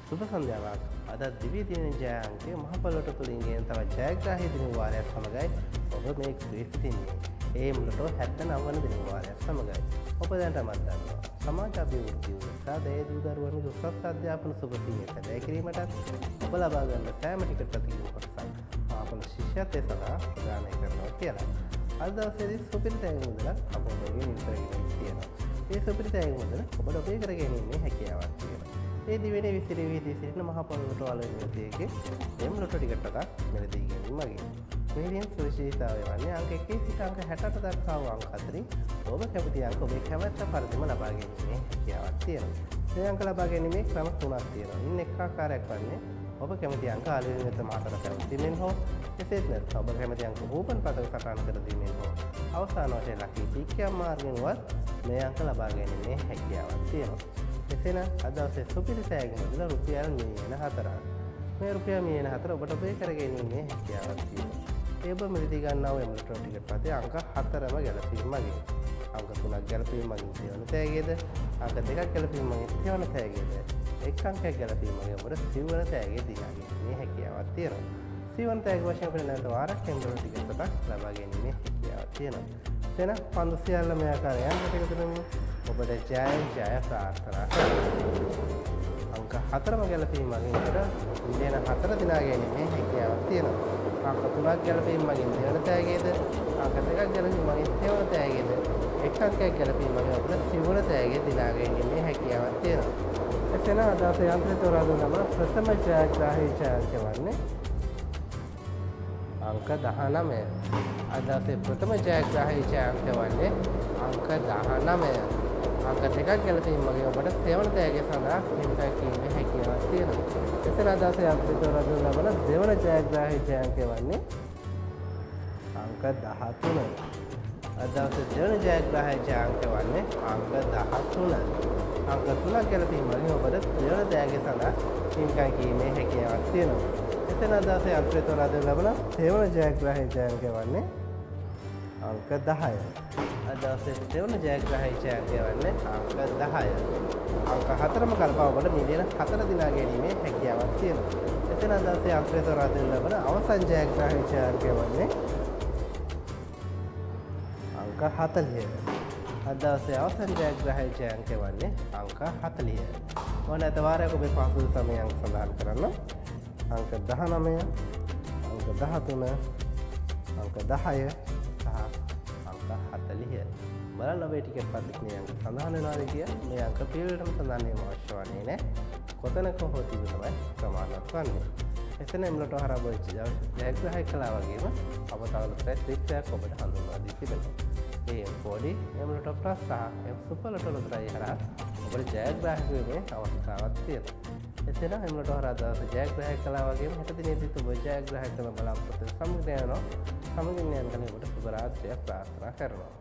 සුබ සන්ධ්‍යාවක්. අද දිවි දින ජය අංකයේ මහ පොළොවට තුලින් ගෙන තවත් ජයග්‍රාහී දින වාරයක් සමගයි ඔබ මේ ක්‍රීස් සිටින්නේ. ඒ මුලට 79 වන දින වාරයක් සමගයි. ඔබ දැනටමත් දන්නවා. සමාජ අභිවෘද්ධිය උදෙසා දේ දරුවන්ගේ උසස් අධ්‍යාපන සුබසිහිය සැලැයි කිරීමටත් ඔබ ලබා ගන්න සෑම ටිකට් ප්‍රතිගමන කොටසක් ආපන ශිෂ්‍යත්වය සඳහා ප්‍රදානය කරනවා කියලා. අද දවසේදී සුපිරිතැයි මුදල අප ඔබගේ නිතරගෙන තියෙනවා. ඒ සුපිරිතැයි මුදල ඔබට ඔබේ කර ගැනීමේ හැකියාවක් තියෙනවා. ඒ දිවෙනේ විසිරී වී සිටින මහ පොළොවට වලවියතේගේ එම් ලොටෝ ටිකට් එකක් මෙලදී ගැනීම මගින්. මේකෙන් සුවිශේෂීතාවය වන්නේ අංක 1 සිට අංක 68 දක්වා වූ අංක අතරින් ඔබ කැමති අංක ඔබේ කැමැත්ත පරිදිම ලබා ගැනීමේ හැකියාවක් තියෙනවා. මේ අංක ලබා ගැනීමේ ක්‍රම තුනක් තියෙනවා. ඉන් එක් ආකාරයක් වන්නේ ඔබ කැමති අංක ආලිවිත මාතර පැවැත්වීමෙන් හෝ එසේත් නැත්නම් ඔබ කැමති අංක ඕපන් පදක සටහන් කර දීමෙන් හෝ අවසාන වශයෙන් ලකී ටිකම් මාර්ගෙන්වත් මේ අංක ලබා ගැනීමේ හැකියාවක් තියෙනවා. එසේනම් අද දවසේ සුපිරිතෑගි මුදල රුපියල් මිලියන 4ක්. මේ රුපියල් මිලියන 4 ඔබට ඔබේ කර ගැනීමේ හැකියාවක් තියෙනවා. ඒ ඔබ මිලදී ගන්නා වූ එම්ලොටෝ ටිකට් පතේ අංක 4ම ගැලපීම මගින්. අංක 3ක් ගැලපීම මගින් තේවන තෑගියද, අංක 2ක් ගැලපීම මගින් තේවන තෑගියද, එක් අංකයක් ගැලපීම මගින් ඔබට සිව්වන තෑගිය දිනා ගැනීමේ හැකියාවක් තියෙනවා. සිව්වන තෑගිය වශයෙන් අපිට නැවත වාරක් එම්ලොටෝ ටිකට් පතක් ලබා ගැනීමේ හැකියාවක් තියෙනවා. එසේනම් පන්දු සියල්ල මේ ආකාරයෙන් එකතු කරමු. ඔබට ජය ජය ප්‍රාර්ථනා කරනවා. අංක 4ම ගැලපීම මගින් ඔබට මිලියන 4 දිනා ගැනීමේ හැකියාවක් තියෙනවා. අංක 3ක් ගැලපීම මගින් දෙවන තෑගියද, අංක 2ක් ගැලපීම මගින් තෙවන තෑගියද, එක් අංකයක් ගැලපීම මගින් ඔබට සිවුන තෑගිය දිනා ගැනීමේ හැකියාවක් තියෙනවා. එසේනම් අද අපේ යන්ත්‍රය තෝරා දුන්නම ප්‍රථම ජයග්‍රාහී ජයන්ත වන්නේ අංක 19. අද අපේ ප්‍රථම ජයග්‍රාහී ජයන්ත වන්නේ අංක 19. අංක 2ක් ගැලපීම මගින් ඔබට තෙවන තෑගිය සඳහා හිමිකම් කිරීමේ හැකියාවක් තියෙනවා. එසේනම් අද අපේ යන්ත්‍රය තෝරා දුන්නම දෙවන ජයග්‍රාහී ජයන්ත වන්නේ අංක 13. අද අපේ දෙවන ජයග්‍රාහී ජයන්ත වන්නේ අංක 13. අංක 3ක් ගැලපීම මගින් ඔබට තෙවන තෑගිය සඳහා හිමිකම් කිරීමේ හැකියාවක් තියෙනවා. එතන අද අපේ යන්ත්‍රය තෝරා දෙන ලබන තෙවන ජයග්‍රාහී ජයන්ත වන්නේ අංක 10. අද අපේ දෙවන ජයග්‍රාහී ජයන්ත වන්නේ අංක 10. අංක 4ම කල්පා ඔබට මිලියන 4 දිනා ගැනීමේ හැකියාවක් තියෙනවා. එතන අද අපේ යන්ත්‍රය තෝරා දෙන ලබන අවසන් ජයග්‍රාහී ජයන්ත වන්නේ අංක 40. අද දවසේ අවසන් ජයග්‍රාහී ජයන්ත වන්නේ අංක 40. මොන අතවාරයක ඔබේ පහසු සමයන් සඳහන් කරන්න. අංක 19, අංක 13, අංක 10 සහ අංක 40. බලන්න ඔබේ ටිකට් පත්‍රයේ මේ අංක සඳහන් වෙනවාද කියලා. මේ අංක පිළිවෙලටම සඳහන් වීම අවශ්‍ය වන්නේ නැහැ. කොතනක හෝ තිබුණමයි ප්‍රමාණවත් වන්නේ. එතන එම්ලොටෝ හරහා ඔබ ජයග්‍රාහී කළා වගේම අප තවදුරටත් ත්‍රිත්වයක් ඔබට හඳුන්වා දී තිබෙනවා. ඒ පොඩි එම්ලොටෝ ප්ලස් සහ එම් සුපර් ලොටෝ ලොතරැයි හරහා ඔබට ජයග්‍රාහී වීමේ අවස්ථාවක් තියෙනවා. එසේනම් එම්ලොටෝ හරහා දවස ජයග්‍රාහී කළා වගේම හෙට දිනේදී ඔබ ජයග්‍රාහී කරන බලාපොරොත්තු සමගින් යනවා. සමගින් යන කලින් ඔබට සුබ රාත්‍රියක් ප්‍රාර්ථනා කරනවා.